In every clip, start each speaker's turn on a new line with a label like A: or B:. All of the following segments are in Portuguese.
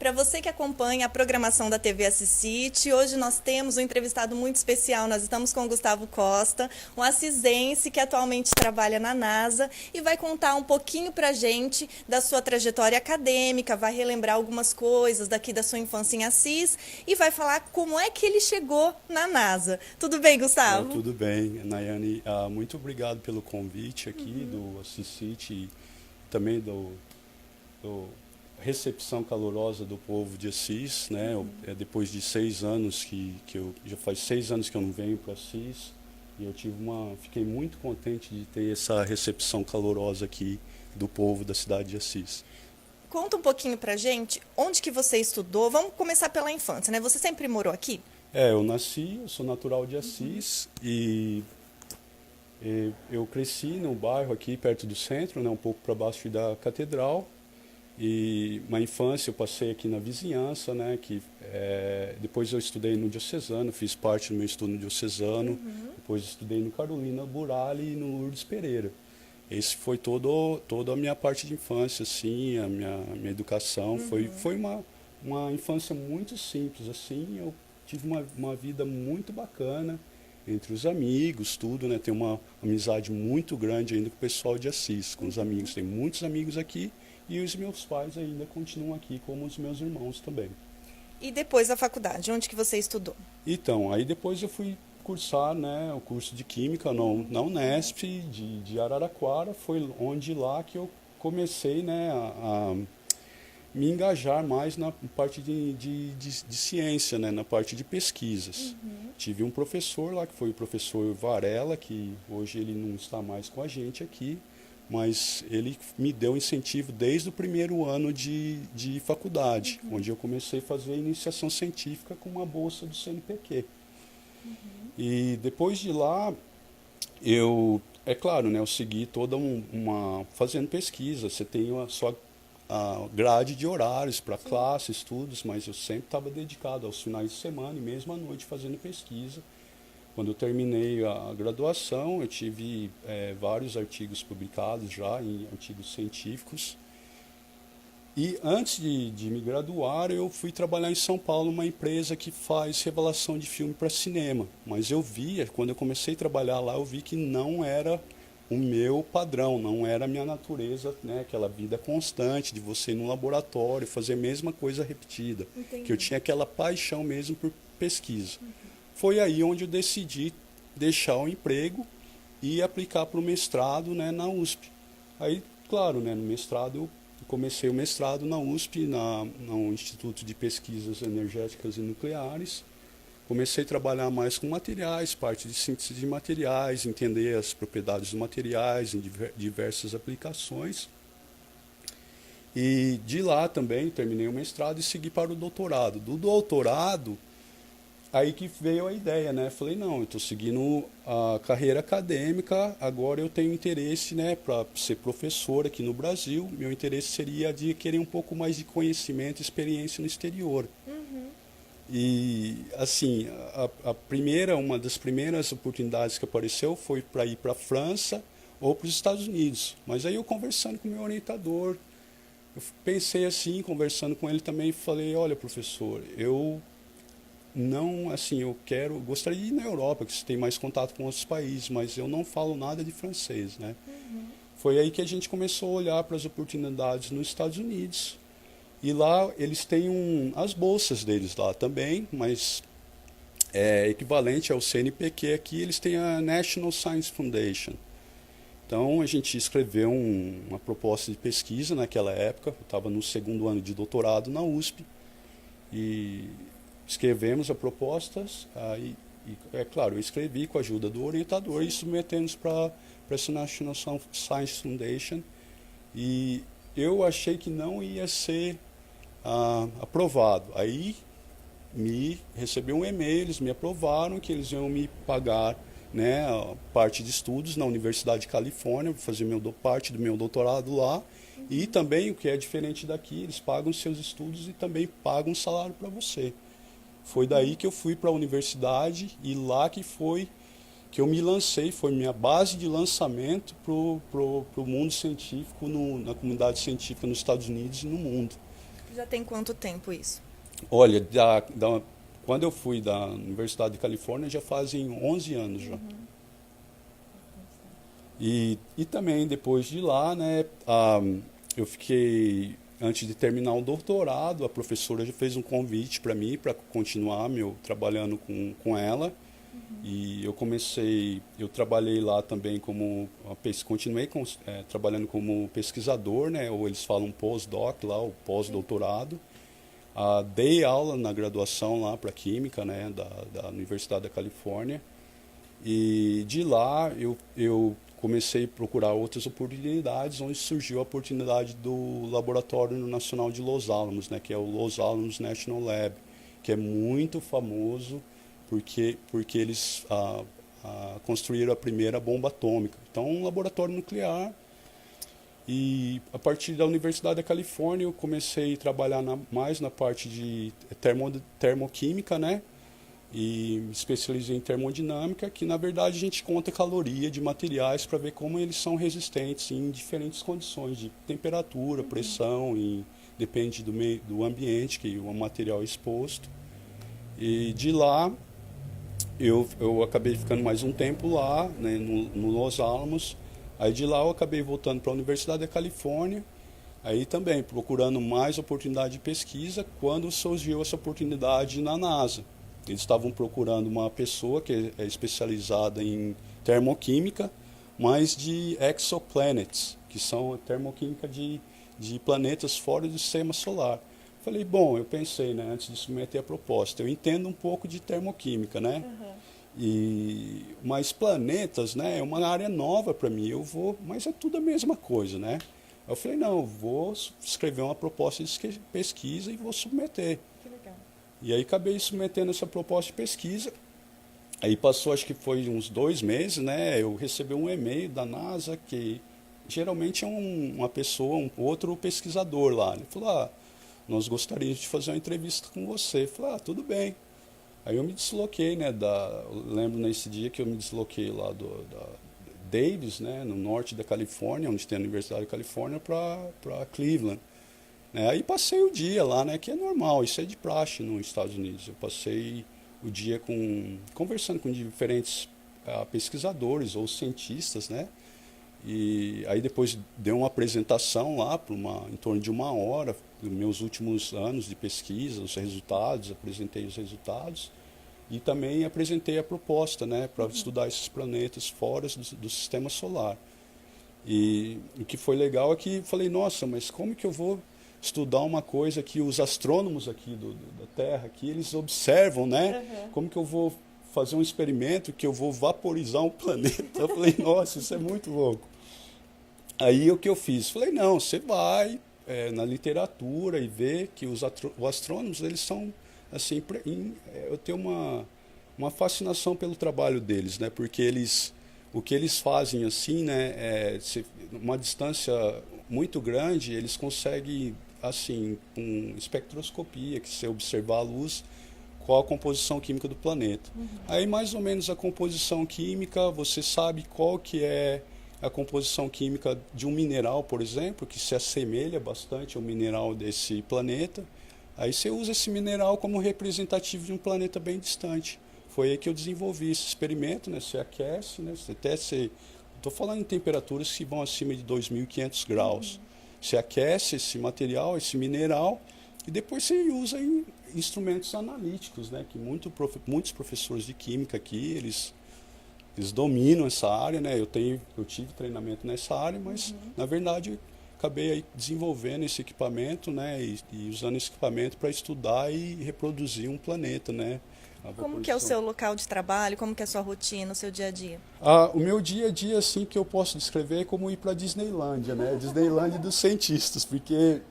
A: Para você que acompanha a programação da TV Assisite, hoje nós temos um entrevistado muito especial. Nós estamos com o Gustavo Costa, um assisense que atualmente trabalha na NASA e vai contar um pouquinho para a gente da sua trajetória acadêmica, vai relembrar algumas coisas daqui da sua infância em Assis e vai falar como é que ele chegou na NASA. Tudo bem, Gustavo?
B: Tudo bem, Nayane. Muito obrigado pelo convite aqui do Assisite e também do recepção calorosa do povo de Assis, né? Depois de 6 anos já faz 6 anos que eu não venho para Assis e fiquei muito contente de ter essa recepção calorosa aqui do povo da cidade de Assis.
A: Conta um pouquinho pra gente onde que você estudou. Vamos começar pela infância, né? Você sempre morou aqui?
B: Eu sou natural de Assis e eu cresci num bairro aqui perto do centro, né? Um pouco para baixo da catedral. E uma infância eu passei aqui na vizinhança, né? Depois eu estudei no Diocesano, fiz parte do meu estudo no Diocesano. Depois estudei no Carolina Burali e no Lourdes Pereira. Esse foi toda a minha parte de infância, assim, a minha educação. Foi uma infância muito simples, assim. Eu tive uma vida muito bacana entre os amigos, tudo, né? Tenho uma amizade muito grande ainda com o pessoal de Assis, com os amigos. Tem muitos amigos aqui. E os meus pais ainda continuam aqui, como os meus irmãos também.
A: E depois da faculdade, onde que você estudou?
B: Então, aí depois eu fui cursar, né, o curso de Química na Unesp de Araraquara. Foi onde lá que eu comecei, né, a me engajar mais na parte de ciência, né, na parte de pesquisas. Tive um professor lá, que foi o professor Varela, que hoje ele não está mais com a gente aqui, mas ele me deu incentivo desde o primeiro ano de faculdade, onde eu comecei a fazer iniciação científica com uma bolsa do CNPq. E depois de lá, é claro, né, eu segui toda fazendo pesquisa. Você tem a sua grade de horários para classes, estudos, mas eu sempre estava dedicado aos finais de semana e mesmo à noite fazendo pesquisa. Quando eu terminei a graduação, eu tive vários artigos publicados já em artigos científicos. E antes de me graduar, eu fui trabalhar em São Paulo, numa empresa que faz revelação de filme para cinema. Mas quando eu comecei a trabalhar lá, eu vi que não era o meu padrão, não era a minha natureza, né? Aquela vida constante de você ir no laboratório, fazer a mesma coisa repetida.
A: Entendi.
B: Que eu tinha aquela paixão mesmo por pesquisa. Foi aí onde eu decidi deixar o emprego e aplicar para o mestrado, né, na USP. Aí, claro, né, no mestrado eu comecei o mestrado na USP, no Instituto de Pesquisas Energéticas e Nucleares. Comecei a trabalhar mais com materiais, parte de síntese de materiais, entender as propriedades dos materiais em diversas aplicações. E de lá também terminei o mestrado e segui para o doutorado. Do doutorado, aí que veio a ideia, né? Falei, não, eu estou seguindo a carreira acadêmica, agora eu tenho interesse, né, para ser professor aqui no Brasil. Meu interesse seria de querer um pouco mais de conhecimento e experiência no exterior. E, assim, uma das primeiras oportunidades que apareceu foi para ir para a França ou para os Estados Unidos. Mas aí eu conversando com o meu orientador, eu pensei assim, conversando com ele também, falei, olha, professor, eu gostaria de ir na Europa, que você tem mais contato com outros países, mas eu não falo nada de francês, né? Foi aí que a gente começou a olhar para as oportunidades nos Estados Unidos. E lá eles têm as bolsas deles lá também, mas é equivalente ao CNPq aqui, eles têm a National Science Foundation. Então a gente escreveu uma proposta de pesquisa naquela época, eu estava no 2º ano de doutorado na USP, e escrevemos a proposta, é claro, eu escrevi com a ajuda do orientador e submetemos para essa National Science Foundation. E eu achei que não ia ser aprovado. Aí recebi um e-mail, eles me aprovaram que eles iam me pagar, né, a parte de estudos na Universidade de Califórnia, para fazer parte do meu doutorado lá. E também, o que é diferente daqui, eles pagam seus estudos e também pagam salário para você. Foi daí que eu fui para a universidade e lá que eu me lancei, foi minha base de lançamento pro mundo científico, na comunidade científica nos Estados Unidos e no mundo.
A: Já tem quanto tempo isso?
B: Olha, quando eu fui da Universidade de Califórnia já fazem 11 anos já. E também depois de lá, né, eu fiquei, antes de terminar o doutorado, a professora já fez um convite para mim para continuar trabalhando com ela. E eu trabalhei lá também continuei trabalhando como pesquisador, né, ou eles falam pós-doc lá, o pós-doutorado. Dei aula na graduação lá para Química, né, da Universidade da Califórnia. E de lá eu comecei a procurar outras oportunidades, onde surgiu a oportunidade do Laboratório Nacional de Los Alamos, né, que é o Los Alamos National Lab, que é muito famoso porque eles construíram a primeira bomba atômica. Então, um laboratório nuclear. E a partir da Universidade da Califórnia eu comecei a trabalhar mais na parte de termoquímica, né? E me especializei em termodinâmica, que na verdade a gente conta caloria de materiais para ver como eles são resistentes em diferentes condições de temperatura, pressão, e depende do ambiente que o material é exposto. E de lá eu acabei ficando mais um tempo lá, né, no Los Alamos. Aí de lá eu acabei voltando para a Universidade da Califórnia, aí também procurando mais oportunidade de pesquisa, quando surgiu essa oportunidade na NASA. Eles estavam procurando uma pessoa que é especializada em termoquímica, mas de exoplanets, que são termoquímica de planetas fora do sistema solar. Falei, bom, eu pensei, né, antes de submeter a proposta, eu entendo um pouco de termoquímica, né? Mas planetas, né, é uma área nova para mim, mas é tudo a mesma coisa, né? Eu falei, não, eu vou escrever uma proposta de pesquisa e vou submeter.
A: Que legal.
B: E aí acabei submetendo essa proposta de pesquisa. Aí passou, acho que foi uns 2 meses, né? Eu recebi um e-mail da NASA que geralmente é uma pessoa, um outro pesquisador lá. Ele falou, nós gostaríamos de fazer uma entrevista com você. Eu falei, tudo bem. Aí eu me desloquei, né? Eu lembro nesse dia que eu me desloquei lá da Davis, né? No norte da Califórnia, onde tem a Universidade da Califórnia, para Cleveland. Aí passei o dia lá, né, que é normal, isso é de praxe nos Estados Unidos. Eu passei o dia conversando com diferentes pesquisadores ou cientistas, né? E aí depois dei uma apresentação lá em torno de 1 hora, dos meus últimos anos de pesquisa, os resultados, apresentei os resultados e também apresentei a proposta, né, para estudar esses planetas fora do sistema solar. E o que foi legal é que falei, nossa, mas como que eu vou estudar uma coisa que os astrônomos aqui da Terra, que eles observam, né? Como que eu vou fazer um experimento que eu vou vaporizar um planeta? Eu falei, nossa, isso é muito louco. Aí o que eu fiz? Falei, não, você vai na literatura e vê que os astrônomos, eles são, assim, eu tenho uma fascinação pelo trabalho deles, né? Porque o que eles fazem, assim, né? Uma distância muito grande, eles conseguem, assim, com espectroscopia, que se observar a luz, qual a composição química do planeta. Aí, mais ou menos, a composição química, você sabe qual que é a composição química de um mineral, por exemplo, que se assemelha bastante ao mineral desse planeta. Aí você usa esse mineral como representativo de um planeta bem distante. Foi aí que eu desenvolvi esse experimento, né? Você aquece, né? Estou falando em temperaturas que vão acima de 2.500 graus. Você aquece esse material, esse mineral, e depois você usa em instrumentos analíticos, né? Que muitos professores de química aqui, eles dominam essa área, né? Eu tive treinamento nessa área, mas na verdade eu acabei aí desenvolvendo esse equipamento, né? E usando esse equipamento para estudar e reproduzir um planeta, né?
A: Como que é o seu local de trabalho? Como que é a sua rotina, o seu dia a dia?
B: O meu dia a dia, assim, que eu posso descrever é como ir para a Disneylândia, né? Disneylândia dos cientistas, porque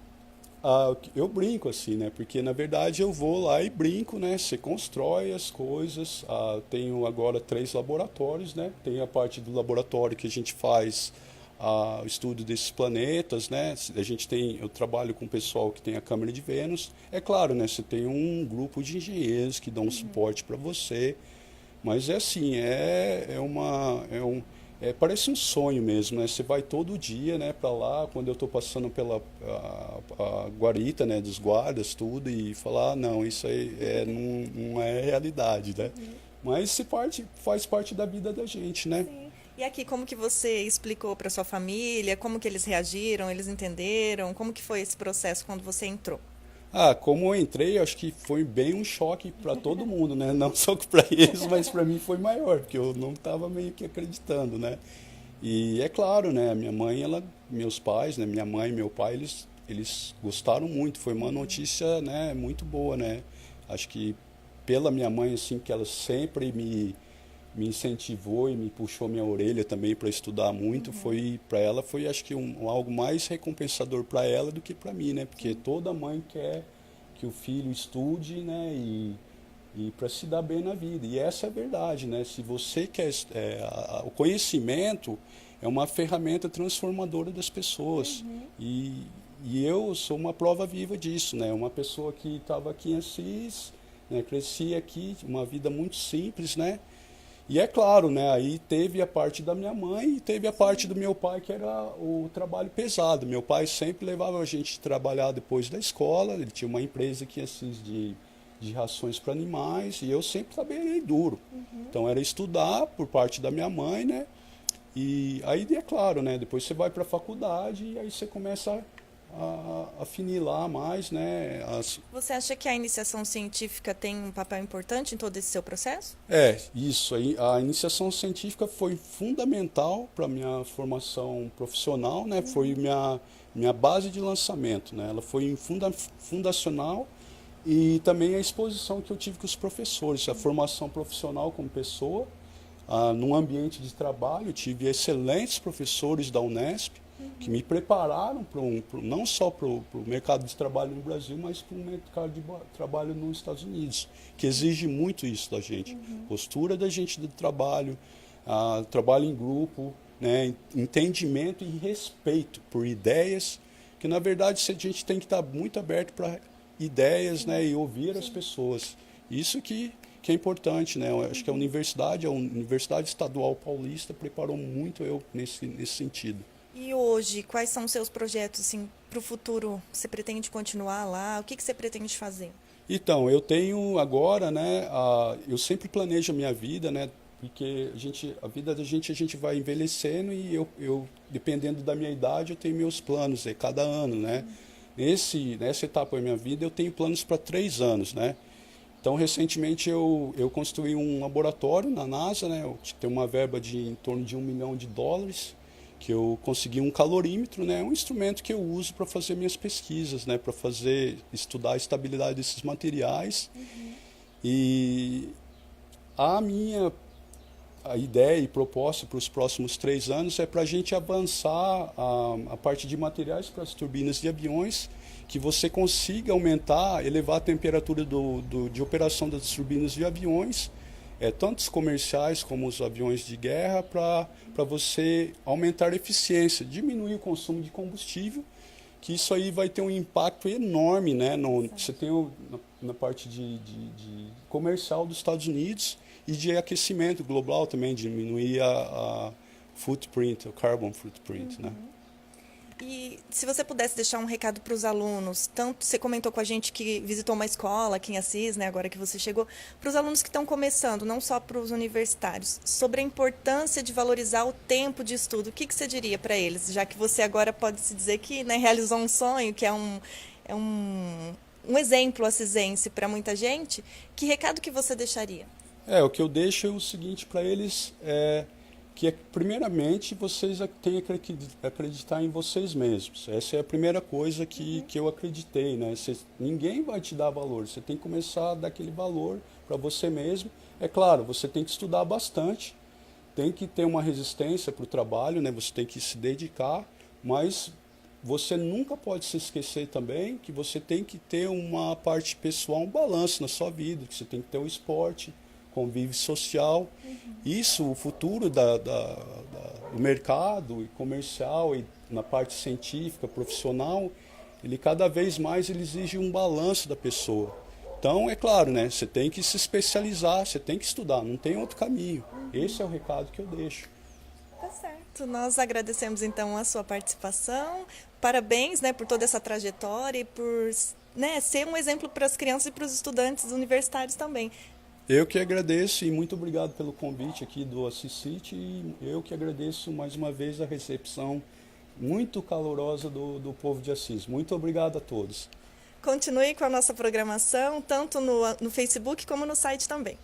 B: eu brinco, assim, né? Porque, na verdade, eu vou lá e brinco, né? Você constrói as coisas. Tenho agora 3 laboratórios, né? Tem a parte do laboratório que a gente faz o estudo desses planetas, né? Eu trabalho com o pessoal que tem a câmera de Vênus. É claro, né? Você tem um grupo de engenheiros que dão suporte para você, mas é assim, parece um sonho mesmo, né? Você vai todo dia, né, para lá, quando eu estou passando pela a guarita, né, dos guardas, tudo, e falar, não, isso aí não é realidade, né? Mas faz parte da vida da gente, né?
A: Sim. E aqui, como que você explicou para sua família? Como que eles reagiram? Eles entenderam? Como que foi esse processo quando você entrou?
B: Como eu entrei, acho que foi bem um choque para todo mundo, né? Não só para eles, mas para mim foi maior, porque eu não estava meio que acreditando, né? E é claro, né? Minha mãe, meus pais, né? Minha mãe e meu pai, eles gostaram muito. Foi uma notícia, né? Muito boa, né? Acho que pela minha mãe, assim, que ela sempre me incentivou e me puxou minha orelha também para estudar muito, foi para ela foi acho que algo mais recompensador para ela do que para mim, né? Porque toda mãe quer que o filho estude, né? E para se dar bem na vida. E essa é a verdade, né? Se você quer o conhecimento é uma ferramenta transformadora das pessoas. E eu sou uma prova viva disso, né? Uma pessoa que estava aqui em Assis, né? Cresci aqui, uma vida muito simples, né? E é claro, né, aí teve a parte da minha mãe e teve a parte do meu pai, que era o trabalho pesado. Meu pai sempre levava a gente trabalhar depois da escola, ele tinha uma empresa aqui assim, de rações para animais, e eu sempre trabalhei duro. Então era estudar por parte da minha mãe, né? E aí é claro, né, depois você vai para a faculdade e aí você começa a afinilar mais, né?
A: Você acha que a iniciação científica tem um papel importante em todo esse seu processo?
B: Isso aí. A iniciação científica foi fundamental para a minha formação profissional, né? Foi minha base de lançamento, né? Ela foi fundacional e também a exposição que eu tive com os professores, a formação profissional como pessoa, num ambiente de trabalho. Eu tive excelentes professores da Unesp, que me prepararam não só para o mercado de trabalho no Brasil, mas para o mercado de trabalho nos Estados Unidos, que exige muito isso da gente. Postura da gente do trabalho, trabalho em grupo, né, entendimento e respeito por ideias, que na verdade a gente tem que estar muito aberto para ideias, né, e ouvir as pessoas. Isso que é importante, né? Eu acho que a Universidade Estadual Paulista preparou muito eu nesse sentido.
A: E hoje, quais são os seus projetos assim, para o futuro? Você pretende continuar lá? O que você pretende fazer?
B: Então, eu tenho agora, né? Eu sempre planejo a minha vida, né? Porque a vida da gente, a gente vai envelhecendo e eu dependendo da minha idade, eu tenho meus planos, cada ano, né? Nessa etapa da minha vida, eu tenho planos para 3 anos, né? Então, recentemente, eu construí um laboratório na NASA, né? Eu tenho uma verba em torno de $1 milhão, que eu consegui um calorímetro, né, um instrumento que eu uso para fazer minhas pesquisas, né, para estudar a estabilidade desses materiais. E a ideia e proposta para os próximos 3 anos é para a gente avançar a parte de materiais para as turbinas de aviões, que você consiga elevar a temperatura de operação das turbinas de aviões, tanto os comerciais como os aviões de guerra, para você aumentar a eficiência, diminuir o consumo de combustível, que isso aí vai ter um impacto enorme, né? Você tem na parte de comercial dos Estados Unidos e de aquecimento global também, diminuir a footprint, o carbon footprint, né?
A: E se você pudesse deixar um recado para os alunos, tanto você comentou com a gente que visitou uma escola aqui em Assis, né, agora que você chegou, para os alunos que estão começando, não só para os universitários, sobre a importância de valorizar o tempo de estudo, o que você diria para eles, já que você agora pode se dizer que, né, realizou um sonho, que é um exemplo assisense para muita gente, que recado que você deixaria?
B: O que eu deixo é o seguinte para eles, primeiramente, vocês têm que acreditar em vocês mesmos. Essa é a primeira coisa que eu acreditei, né? Ninguém vai te dar valor, você tem que começar a dar aquele valor para você mesmo. É claro, você tem que estudar bastante, tem que ter uma resistência para o trabalho, né? Você tem que se dedicar, mas você nunca pode se esquecer também que você tem que ter uma parte pessoal, um balanço na sua vida, que você tem que ter o esporte, convívio social. Isso, o futuro do mercado comercial e na parte científica, profissional, ele cada vez mais ele exige um balanço da pessoa. Então, é claro, né, você tem que se especializar, você tem que estudar, não tem outro caminho. Esse é o recado que eu deixo.
A: Tá certo. Nós agradecemos então a sua participação. Parabéns, né, por toda essa trajetória e por, né, ser um exemplo para as crianças e para os estudantes universitários também.
B: Eu que agradeço e muito obrigado pelo convite aqui do Assis City. E eu que agradeço mais uma vez a recepção muito calorosa do povo de Assis. Muito obrigado a todos.
A: Continue com a nossa programação, tanto no Facebook como no site também.